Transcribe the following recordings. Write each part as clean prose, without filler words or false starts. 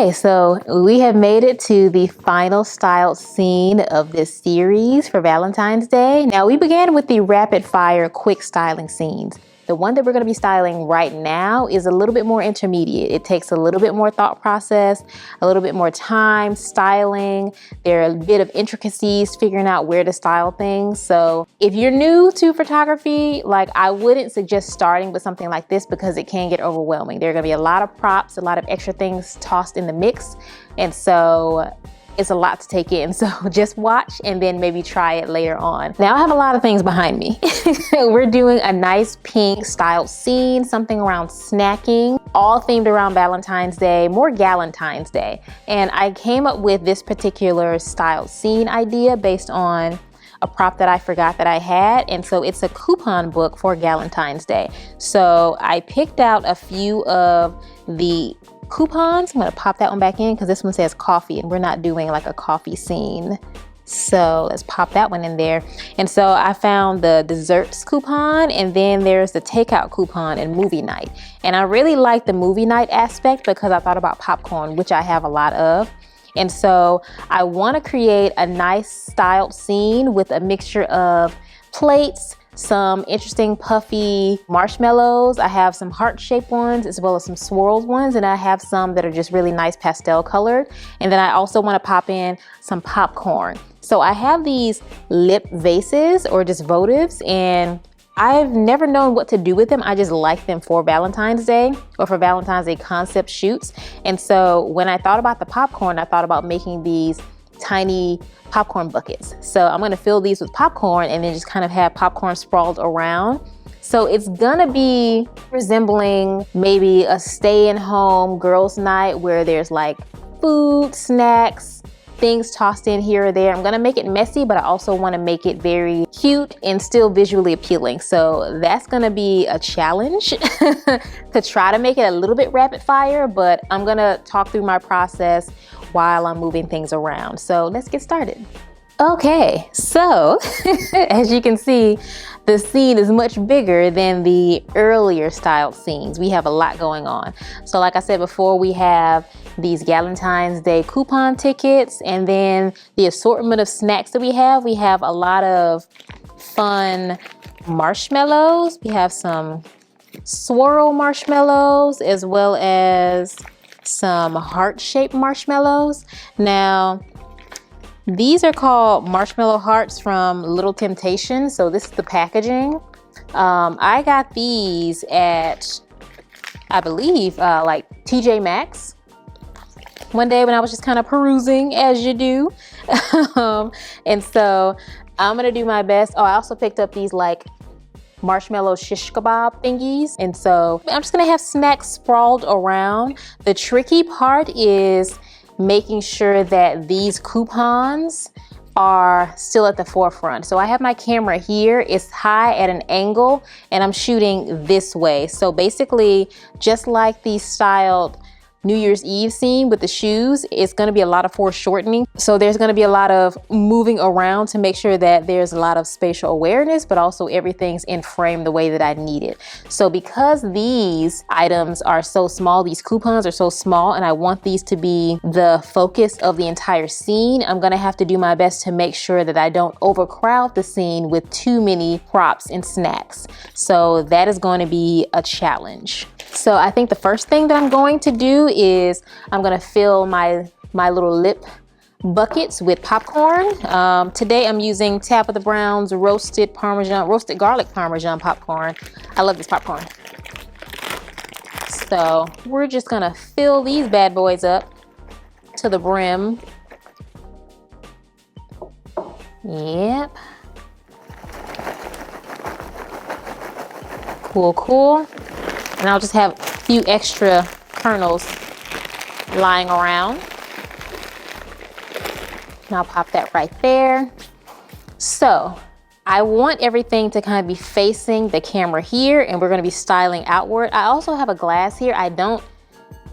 Okay, so we have made it to the final styled scene of this series for Valentine's Day. Now we began with the rapid fire quick styling scenes. The one that we're going to be styling right now is a little bit more intermediate. It takes a little bit more thought process, a little bit more time styling. There are a bit of intricacies figuring out where to style things. So if you're new to photography, like I wouldn't suggest starting with something like this because it can get overwhelming. There are going to be a lot of props, a lot of extra things tossed in the mix. And so it's a lot to take in. So just watch and then maybe try it later on. Now I have a lot of things behind me. We're doing a nice pink styled scene, something around snacking, all themed around Valentine's Day, more Galentine's Day. And I came up with this particular styled scene idea based on a prop that I forgot that I had. And so it's a coupon book for Galentine's Day. So I picked out a few of the coupons. I'm gonna pop that one back in because this one says coffee and we're not doing like a coffee scene. So let's pop that one in there. And so I found the desserts coupon, and then there's the takeout coupon and movie night. And I really like the movie night aspect because I thought about popcorn, which I have a lot of. And so I want to create a nice styled scene with a mixture of plates, some interesting puffy marshmallows. I have some heart-shaped ones as well as some swirled ones, and I have some that are just really nice pastel colored. And then I also want to pop in some popcorn. So I have these lip vases or just votives, and I've never known what to do with them. I just like them for Valentine's Day or for Valentine's Day concept shoots. And so when I thought about the popcorn, I thought about making these tiny popcorn buckets. So I'm gonna fill these with popcorn and then just kind of have popcorn sprawled around. So it's gonna be resembling maybe a stay-at-home girls' night where there's like food, snacks, things tossed in here or there. I'm gonna make it messy, but I also wanna make it very cute and still visually appealing. So that's gonna be a challenge to try to make it a little bit rapid fire, but I'm gonna talk through my process while I'm moving things around. So let's get started. Okay, so as you can see, the scene is much bigger than the earlier styled scenes. We have a lot going on. So like I said before, we have these Galentine's Day coupon tickets, and then the assortment of snacks that we have a lot of fun marshmallows. We have some swirl marshmallows as well as some heart-shaped marshmallows. Now, these are called marshmallow hearts from Little Temptation. So this is the packaging. I got these at, I believe, like TJ Maxx one day when I was just kind of perusing, as you do. And so I'm gonna do my best. Oh, I also picked up these like marshmallow shish kebab thingies. And so I'm just gonna have snacks sprawled around. The tricky part is making sure that these coupons are still at the forefront. So I have my camera here, it's high at an angle, and I'm shooting this way. So basically, just like the styled New Year's Eve scene with the shoes, it's gonna be a lot of foreshortening. So there's gonna be a lot of moving around to make sure that there's a lot of spatial awareness, but also everything's in frame the way that I need it. So because these items are so small, these coupons are so small, and I want these to be the focus of the entire scene, I'm gonna have to do my best to make sure that I don't overcrowd the scene with too many props and snacks. So that is going to be a challenge. So I think the first thing that I'm going to do is I'm gonna fill my little lip buckets with popcorn. Today I'm using Tabitha Brown's roasted garlic Parmesan popcorn. I love this popcorn. So we're just gonna fill these bad boys up to the brim. Yep. Cool, cool. And I'll just have a few extra kernels lying around. And I'll pop that right there. So I want everything to kind of be facing the camera here, and we're gonna be styling outward. I also have a glass here. I don't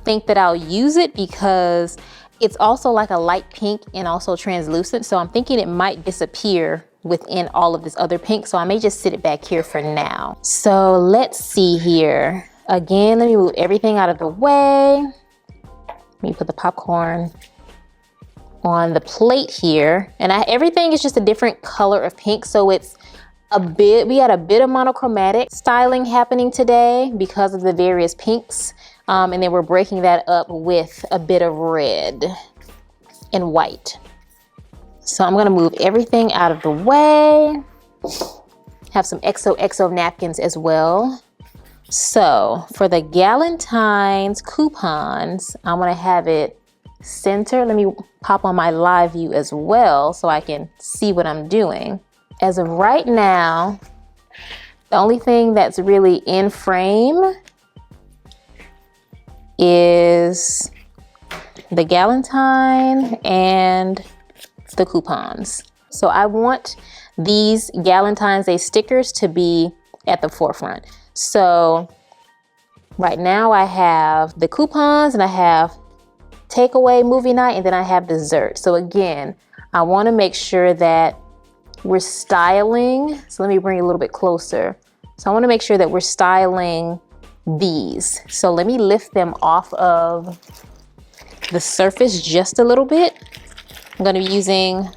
think that I'll use it because it's also like a light pink and also translucent. So I'm thinking it might disappear within all of this other pink. So I may just sit it back here for now. So let's see here. Again, let me move everything out of the way. me put the popcorn on the plate here. And everything is just a different color of pink. So it's we had a bit of monochromatic styling happening today because of the various pinks. And then we're breaking that up with a bit of red and white. So I'm gonna move everything out of the way. Have some XOXO napkins as well. So for the Galentine's coupons, I'm gonna have it center. Let me pop on my live view as well so I can see what I'm doing. As of right now, the only thing that's really in frame is the Galentine and the coupons. So I want these Galentine's Day stickers to be at the forefront. So right now I have the coupons and I have takeaway movie night and then I have dessert. So again, I want to make sure that we're styling. So let me bring it a little bit closer. So I want to make sure that we're styling these. So let me lift them off of the surface just a little bit. I'm going to be using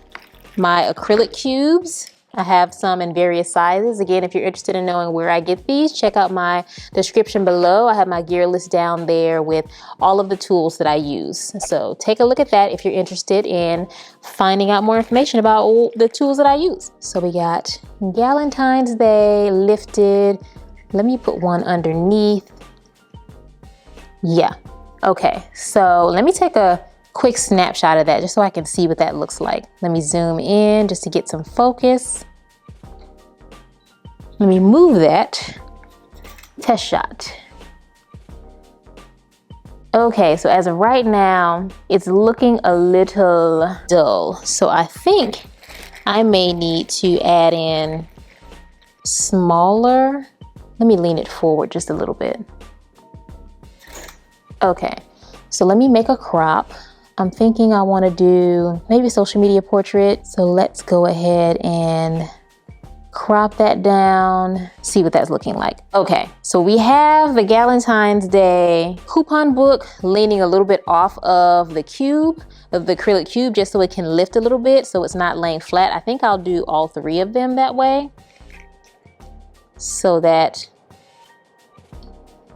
my acrylic cubes. I have some in various sizes. Again, if you're interested in knowing where I get these, check out my description below. I have my gear list down there with all of the tools that I use. So take a look at that if you're interested in finding out more information about the tools that I use. So we got Galentine's Day lifted. Let me put one underneath. Yeah, okay. So let me take a quick snapshot of that just so I can see what that looks like. Let me zoom in just to get some focus. Let me move that. Test shot. Okay, so as of right now, it's looking a little dull. So I think I may need to add in smaller. Let me lean it forward just a little bit. Okay, so let me make a crop. I'm thinking I want to do maybe social media portrait. So let's go ahead and crop that down, see what that's looking like. Okay, so we have the Galentine's Day coupon book leaning a little bit off of the cube, of the acrylic cube, just so it can lift a little bit so it's not laying flat. I think I'll do all three of them that way so that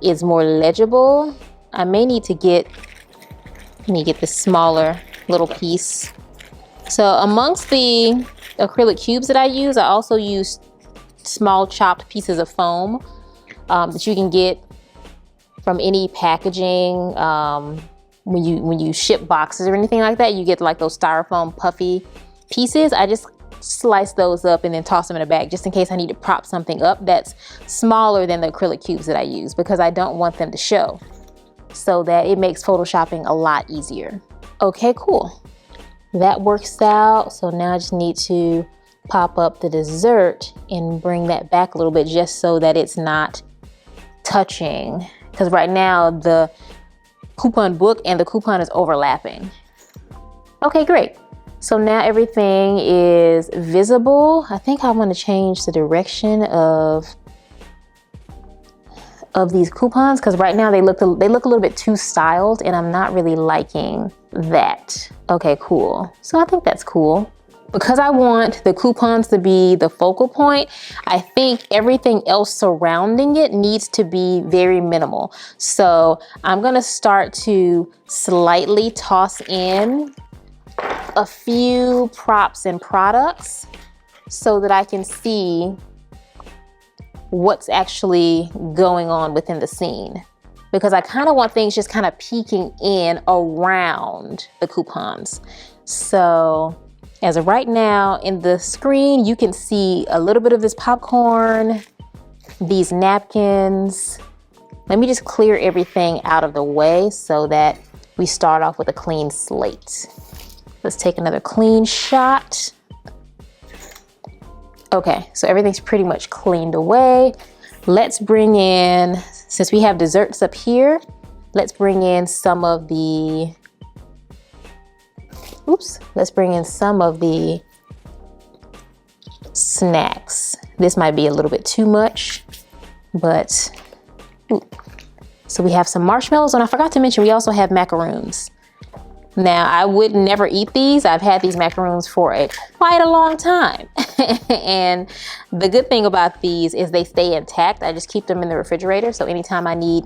it's more legible. I may need to get the smaller little piece. So amongst the acrylic cubes that I use, I also use small chopped pieces of foam that you can get from any packaging. When you ship boxes or anything like that, you get like those styrofoam puffy pieces. I just slice those up and then toss them in a bag just in case I need to prop something up that's smaller than the acrylic cubes that I use, because I don't want them to show, so that it makes photoshopping a lot easier. Okay, cool. That works out. So now I just need to pop up the dessert and bring that back a little bit just so that it's not touching. Because right now the coupon book and the coupon is overlapping. Okay, great. So now everything is visible. I think I want to change the direction of these coupons, because right now they look a little bit too styled and I'm not really liking that. Okay, cool. So I think that's cool. Because I want the coupons to be the focal point, I think everything else surrounding it needs to be very minimal. So I'm gonna start to slightly toss in a few props and products so that I can see what's actually going on within the scene, because I kind of want things just kind of peeking in around the coupons. So as of right now in the screen, you can see a little bit of this popcorn, these napkins. Let me just clear everything out of the way so that we start off with a clean slate. Let's take another clean shot. Okay, so everything's pretty much cleaned away. Let's bring in, since we have desserts up here, let's bring in some of the, let's bring in some of the snacks. This might be a little bit too much, but, so we have some marshmallows, and I forgot to mention, we also have macaroons. Now, I would never eat these. I've had these macaroons for quite a long time. And the good thing about these is they stay intact. I just keep them in the refrigerator. So anytime I need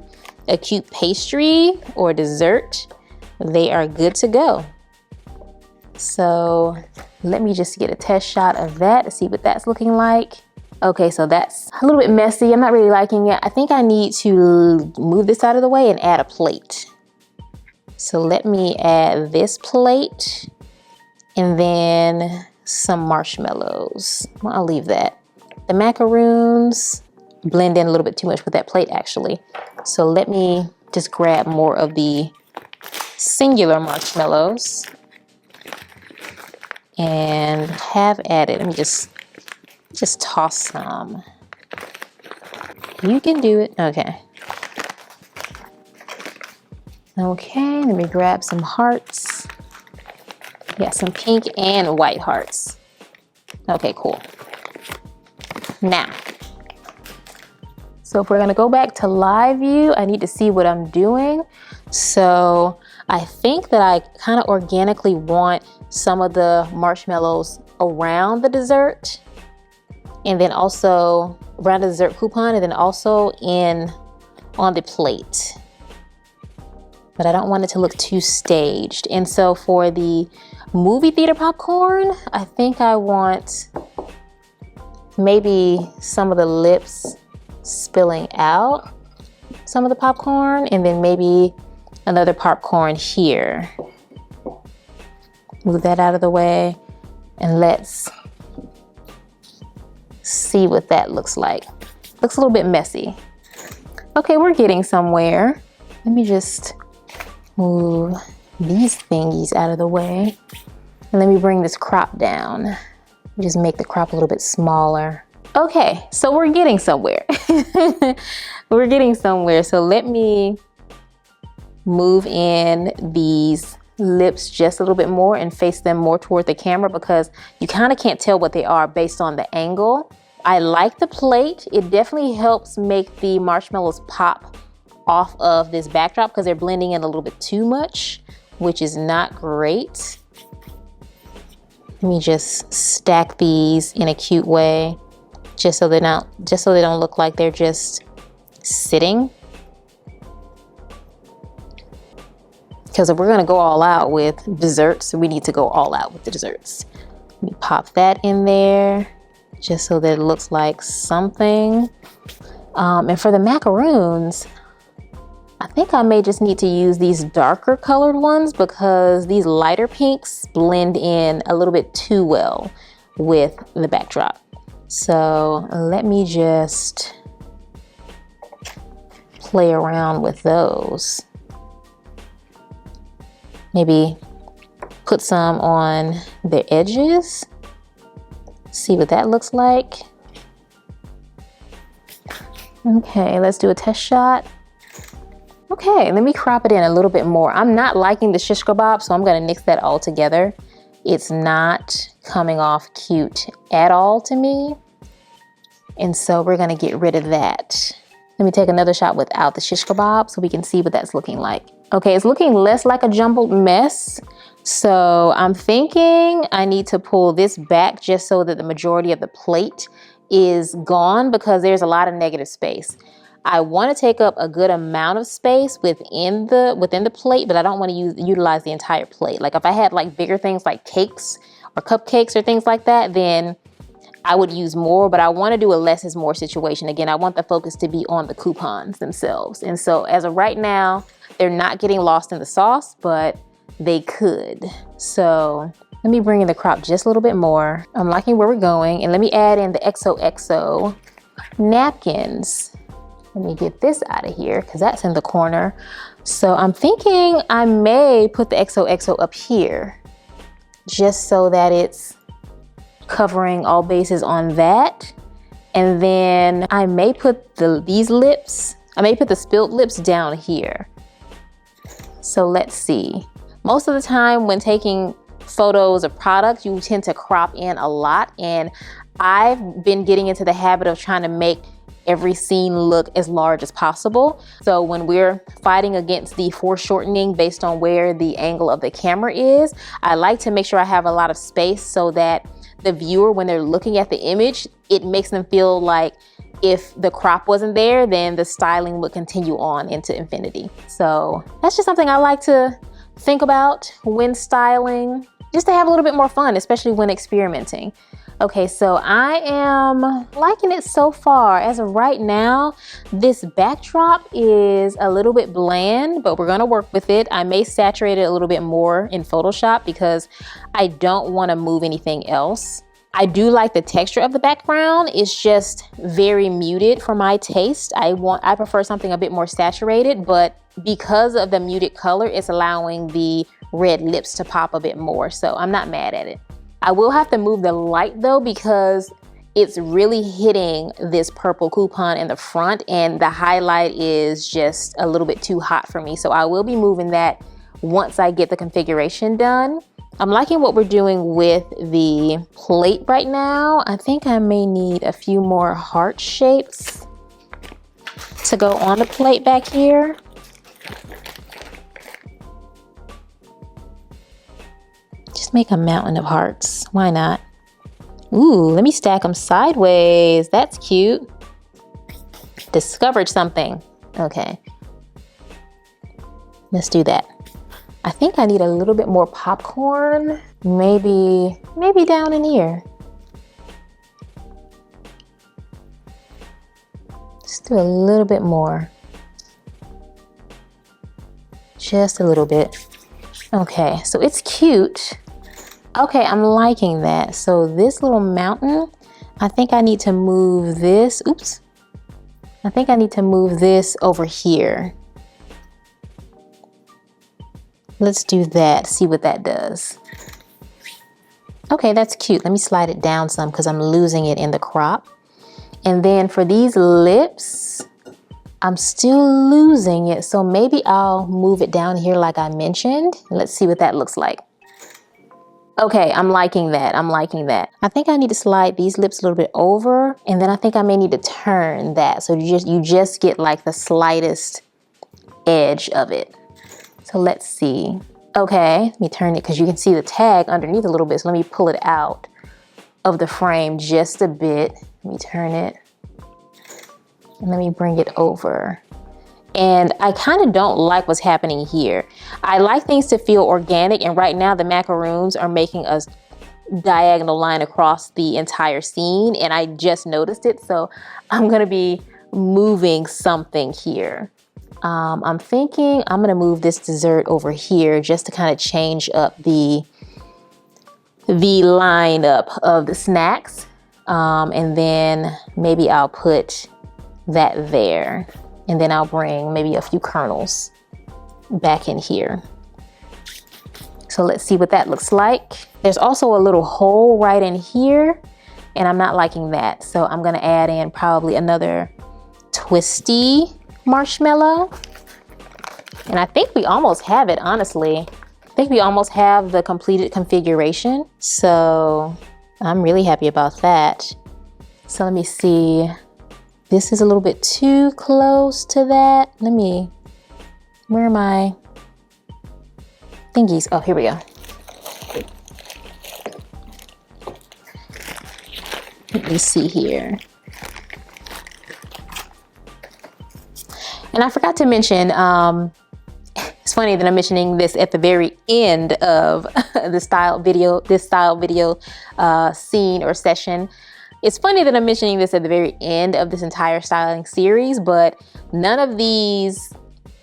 a cute pastry or dessert, they are good to go. So let me just get a test shot of that to see what that's looking like. Okay, so that's a little bit messy. I'm not really liking it. I think I need to move this out of the way and add a plate. So let me add this plate and then some marshmallows. Well, I'll leave that. The macaroons blend in a little bit too much with that plate actually. So let me just grab more of the singular marshmallows and have added. Let me just toss some. You can do it. Okay. Okay, let me grab some hearts. Got some pink and white hearts. Okay, cool. Now, so if we're gonna go back to live view, I need to see what I'm doing. So I think that I kind of organically want some of the marshmallows around the dessert, and then also around the dessert coupon, and then also on the plate. But I don't want it to look too staged. And so for the movie theater popcorn, I think I want maybe some of the lips spilling out, some of the popcorn, and then maybe another popcorn here. Move that out of the way, and let's see what that looks like. Looks a little bit messy. Okay, we're getting somewhere. Let me just move these thingies out of the way. And let me bring this crop down. Just make the crop a little bit smaller. Okay, so we're getting somewhere. We're getting somewhere. So let me move in these lips just a little bit more and face them more toward the camera, because you kind of can't tell what they are based on the angle. I like the plate. It definitely helps make the marshmallows pop off of this backdrop because they're blending in a little bit too much, which is not great. Let me just stack these in a cute way, just so they don't look like they're just sitting. Because if we're gonna go all out with desserts, we need to go all out with the desserts. Let me pop that in there, just so that it looks like something. And for the macaroons, I think I may just need to use these darker colored ones because these lighter pinks blend in a little bit too well with the backdrop. So let me just play around with those. Maybe put some on the edges. See what that looks like. Okay, let's do a test shot. Okay, let me crop it in a little bit more. I'm not liking the shish kebab, so I'm gonna nix that all together. It's not coming off cute at all to me. And so we're gonna get rid of that. Let me take another shot without the shish kebab so we can see what that's looking like. Okay, it's looking less like a jumbled mess. So I'm thinking I need to pull this back just so that the majority of the plate is gone because there's a lot of negative space. I want to take up a good amount of space within the plate, but I don't want to utilize the entire plate. Like if I had like bigger things like cakes or cupcakes or things like that, then I would use more, but I want to do a less is more situation. Again, I want the focus to be on the coupons themselves. And so as of right now, they're not getting lost in the sauce, but they could. So let me bring in the crop just a little bit more. I'm liking where we're going, and let me add in the XOXO napkins. Let me get this out of here because that's in the corner. So I'm thinking I may put the XOXO up here just so that it's covering all bases on that. And then I may put these lips, I may put the spilled lips down here. So let's see. Most of the time when taking photos of products, you tend to crop in a lot. And I've been getting into the habit of trying to make every scene look as large as possible. So when we're fighting against the foreshortening based on where the angle of the camera is, I like to make sure I have a lot of space so that the viewer, when they're looking at the image, it makes them feel like if the crop wasn't there, then the styling would continue on into infinity. So that's just something I like to think about when styling, just to have a little bit more fun, especially when experimenting. Okay, so I am liking it so far. As of right now, this backdrop is a little bit bland, but we're gonna work with it. I may saturate it a little bit more in Photoshop because I don't wanna move anything else. I do like the texture of the background. It's just very muted for my taste. I prefer something a bit more saturated, but because of the muted color, it's allowing the red lips to pop a bit more. So I'm not mad at it. I will have to move the light though, because it's really hitting this purple coupon in the front and the highlight is just a little bit too hot for me. So I will be moving that once I get the configuration done. I'm liking what we're doing with the plate right now. I think I may need a few more heart shapes to go on the plate back here. Just make a mountain of hearts. Why not? Ooh, let me stack them sideways. That's cute. Discovered something. Okay. Let's do that. I think I need a little bit more popcorn. Maybe down in here. Just do a little bit more. Just a little bit. Okay, so it's cute. Okay, I'm liking that. So this little mountain, I think I need to move this. Oops. I think I need to move this over here. Let's do that, see what that does. Okay, that's cute. Let me slide it down some because I'm losing it in the crop. And then for these lips, I'm still losing it. So maybe I'll move it down here like I mentioned. Let's see what that looks like. Okay, I'm liking that, I'm liking that. I think I need to slide these lips a little bit over, and then I think I may need to turn that. So you just get like the slightest edge of it. So let's see. Okay, let me turn it because you can see the tag underneath a little bit. So let me pull it out of the frame just a bit. Let me turn it and let me bring it over. And I kind of don't like what's happening here. I like things to feel organic, and right now the macaroons are making a diagonal line across the entire scene, and I just noticed it. So I'm gonna be moving something here. I'm thinking I'm gonna move this dessert over here just to kind of change up the lineup of the snacks. And then maybe I'll put that there. And then I'll bring maybe a few kernels back in here. So let's see what that looks like. There's also a little hole right in here, and I'm not liking that. So I'm gonna add in probably another twisty marshmallow. And I think we almost have it, honestly. I think we almost have the completed configuration. So I'm really happy about that. So let me see. This is a little bit too close to that. Where are my thingies? Oh, here we go. Let me see here. And I forgot to mention, it's funny that I'm mentioning this at the very end of this style video scene or session. It's funny that I'm mentioning this at the very end of this entire styling series, but none of these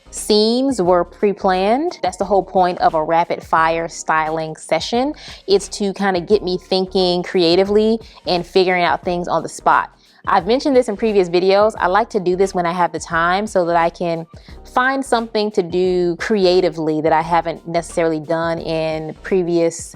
scenes were pre-planned. That's the whole point of a rapid fire styling session. It's to kind of get me thinking creatively and figuring out things on the spot. I've mentioned this in previous videos. I like to do this when I have the time so that I can find something to do creatively that I haven't necessarily done in previous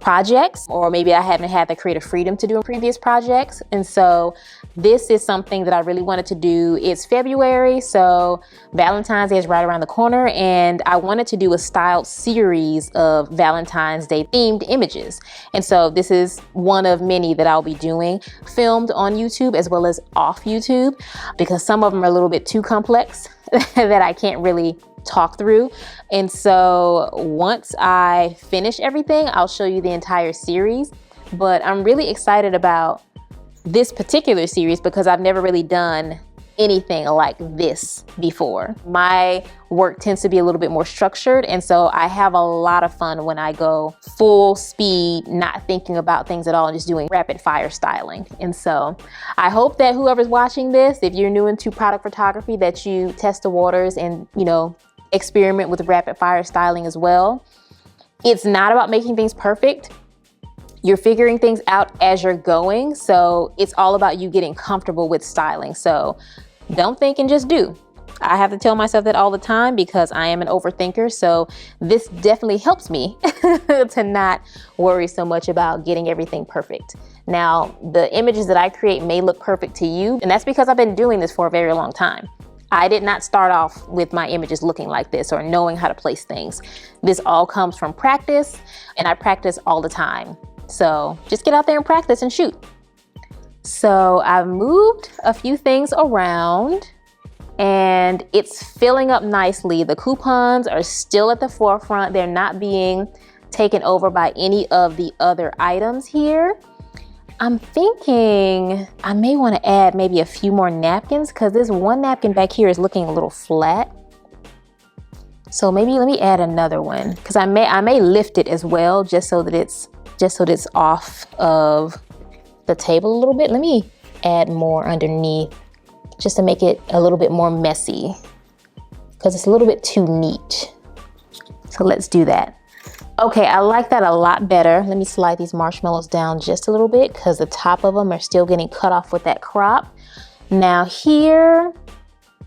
projects, or maybe I haven't had the creative freedom to do in previous projects. And so this is something that I really wanted to do. It's February, so Valentine's Day is right around the corner, and I wanted to do a styled series of Valentine's Day themed images. And so this is one of many that I'll be doing, filmed on YouTube as well as off YouTube, because some of them are a little bit too complex that I can't really talk through. And so once I finish everything, I'll show you the entire series. But I'm really excited about this particular series because I've never really done anything like this before. My work tends to be a little bit more structured, and so I have a lot of fun when I go full speed, not thinking about things at all and just doing rapid fire styling. And so I hope that whoever's watching this, if you're new into product photography, that you test the waters and, you know, experiment with rapid fire styling as well. It's not about making things perfect. You're figuring things out as you're going. So it's all about you getting comfortable with styling. So don't think and just do. I have to tell myself that all the time because I am an overthinker. So this definitely helps me to not worry so much about getting everything perfect. Now, the images that I create may look perfect to you, and that's because I've been doing this for a very long time. I did not start off with my images looking like this or knowing how to place things. This all comes from practice, and I practice all the time. So just get out there and practice and shoot. So I've moved a few things around and it's filling up nicely. The coupons are still at the forefront. They're not being taken over by any of the other items here. I'm thinking I may want to add maybe a few more napkins because this one napkin back here is looking a little flat. So maybe let me add another one because I may lift it as well just so that it's off of the table a little bit. Let me add more underneath just to make it a little bit more messy because it's a little bit too neat. So let's do that. Okay, I like that a lot better. Let me slide these marshmallows down just a little bit because the top of them are still getting cut off with that crop. Now here,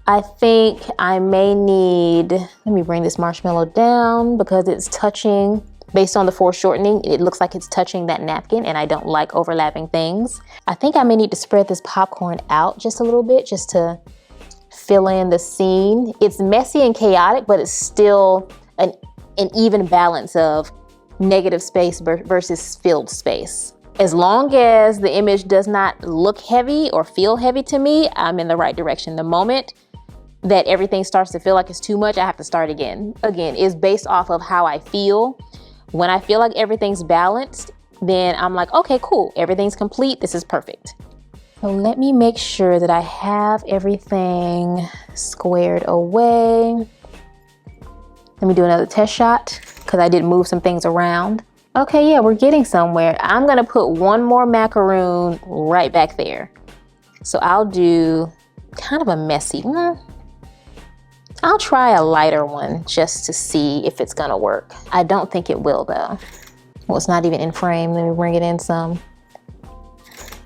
I think I may need, let me bring this marshmallow down because it's touching, based on the foreshortening, it looks like it's touching that napkin and I don't like overlapping things. I think I may need to spread this popcorn out just a little bit just to fill in the scene. It's messy and chaotic, but it's still an even balance of negative space versus filled space. As long as the image does not look heavy or feel heavy to me, I'm in the right direction. The moment that everything starts to feel like it's too much, I have to start again. Again, it's based off of how I feel. When I feel like everything's balanced, then I'm like, okay, cool, everything's complete, this is perfect. So let me make sure that I have everything squared away. Let me do another test shot because I did move some things around. Okay, yeah, we're getting somewhere. I'm gonna put one more macaroon right back there. So I'll do kind of a messy one. I'll try a lighter one just to see if it's gonna work. I don't think it will though. Well, it's not even in frame. Let me bring it in some.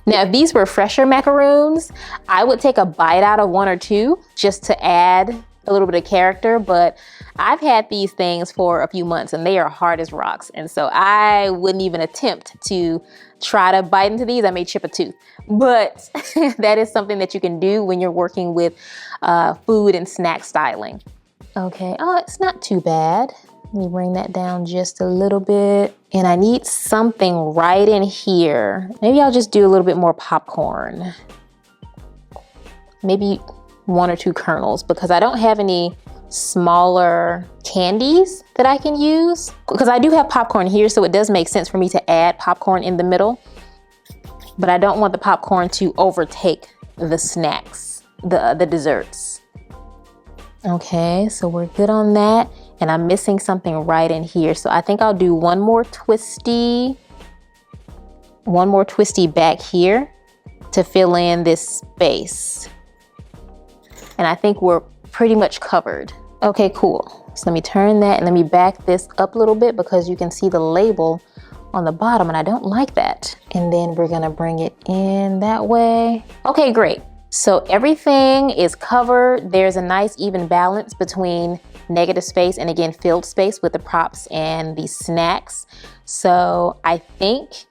Now, if these were fresher macaroons, I would take a bite out of one or two just to add a little bit of character, but I've had these things for a few months and they are hard as rocks. And so I wouldn't even attempt to try to bite into these. I may chip a tooth, but that is something that you can do when you're working with food and snack styling. Okay, oh, it's not too bad. Let me bring that down just a little bit. And I need something right in here. Maybe I'll just do a little bit more popcorn. Maybe one or two kernels because I don't have any smaller candies that I can use. Because I do have popcorn here, so it does make sense for me to add popcorn in the middle. But I don't want the popcorn to overtake the snacks, the desserts. Okay, so we're good on that. And I'm missing something right in here. So I think I'll do one more twisty back here to fill in this space. And I think we're pretty much covered. Okay, cool. So let me turn that and let me back this up a little bit because you can see the label on the bottom and I don't like that. And then we're gonna bring it in that way. Okay, great. So everything is covered. There's a nice even balance between negative space and again filled space with the props and the snacks. So I think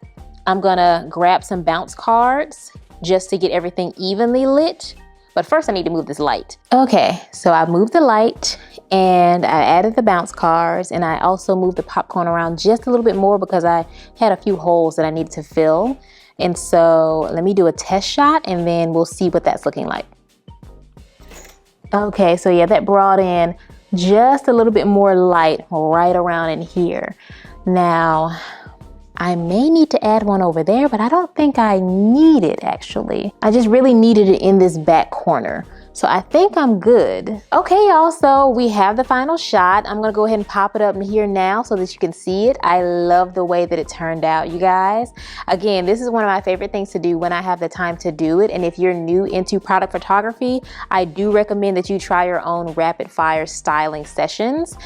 I'm gonna grab some bounce cards just to get everything evenly lit. But first I need to move this light. Okay, so I moved the light and I added the bounce cards, and I also moved the popcorn around just a little bit more because I had a few holes that I needed to fill. And so let me do a test shot and then we'll see what that's looking like. Okay, so yeah, that brought in just a little bit more light right around in here. Now, I may need to add one over there, but I don't think I need it actually. I just really needed it in this back corner. So I think I'm good. Okay, y'all, so we have the final shot. I'm gonna go ahead and pop it up in here now so that you can see it. I love the way that it turned out, you guys. Again, this is one of my favorite things to do when I have the time to do it. And if you're new into product photography, I do recommend that you try your own rapid fire styling sessions.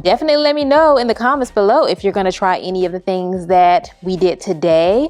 Definitely let me know in the comments below if you're gonna try any of the things that we did today.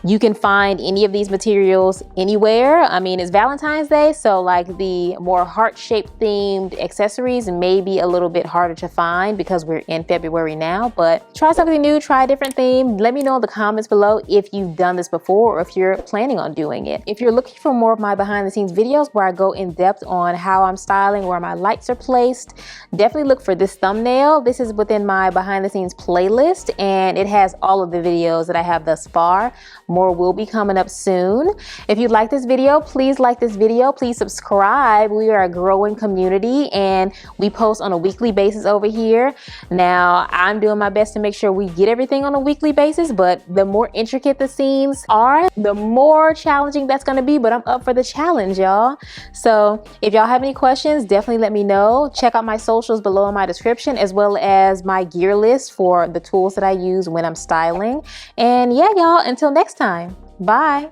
You can find any of these materials anywhere. I mean, it's Valentine's Day, so like the more heart-shaped themed accessories may be a little bit harder to find because we're in February now, but try something new, try a different theme. Let me know in the comments below if you've done this before or if you're planning on doing it. If you're looking for more of my behind the scenes videos where I go in depth on how I'm styling, where my lights are placed, definitely look for this thumbnail. This is within my behind the scenes playlist and it has all of the videos that I have thus far. More will be coming up soon. If you like this video, please like this video. Please subscribe. We are a growing community and we post on a weekly basis over here. Now, I'm doing my best to make sure we get everything on a weekly basis, but the more intricate the scenes are, the more challenging that's gonna be, but I'm up for the challenge, y'all. So if y'all have any questions, definitely let me know. Check out my socials below in my description, as well as my gear list for the tools that I use when I'm styling. And yeah, y'all, until next time, bye.